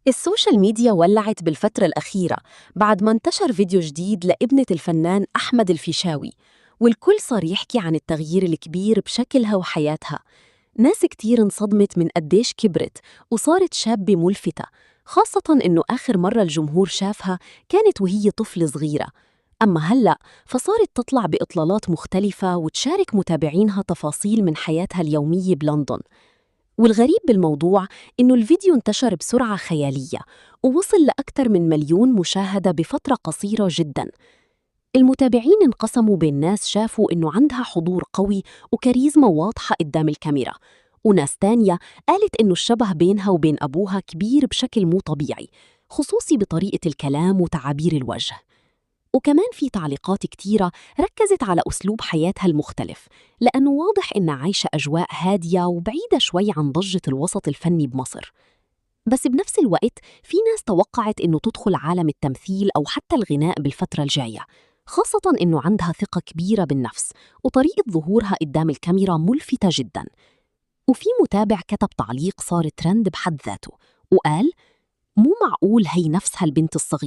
السوشيال ميديا ولعت بالفترة الأخيرة بعد ما انتشر فيديو جديد لابنة الفنان أحمد الفيشاوي، والكل صار يحكي عن التغيير الكبير بشكلها وحياتها. ناس كتير انصدمت من قديش كبرت وصارت شابة ملفتة، خاصة إنه آخر مرة الجمهور شافها كانت وهي طفلة صغيرة. أما هلأ فصارت تطلع بإطلالات مختلفة وتشارك متابعينها تفاصيل من حياتها اليومية بلندن. والغريب بالموضوع إنه الفيديو انتشر بسرعة خيالية ووصل لأكثر من 1,000,000 مشاهدة بفترة قصيرة جداً. المتابعين انقسموا بين ناس شافوا إنه عندها حضور قوي وكاريزما واضحة قدام الكاميرا، وناس تانية قالت إنه الشبه بينها وبين أبوها كبير بشكل مو طبيعي، خصوصي بطريقة الكلام وتعابير الوجه. وكمان في تعليقات كتيرة ركزت على أسلوب حياتها المختلف، لأنه واضح إنها عايشة أجواء هادية وبعيدة شوي عن ضجة الوسط الفني بمصر. بس بنفس الوقت في ناس توقعت إنه تدخل عالم التمثيل أو حتى الغناء بالفترة الجاية، خاصة إنه عندها ثقة كبيرة بالنفس وطريقة ظهورها قدام الكاميرا ملفتة جدا. وفي متابع كتب تعليق صار ترند بحد ذاته وقال: مو معقول هي نفسها البنت الصغيرة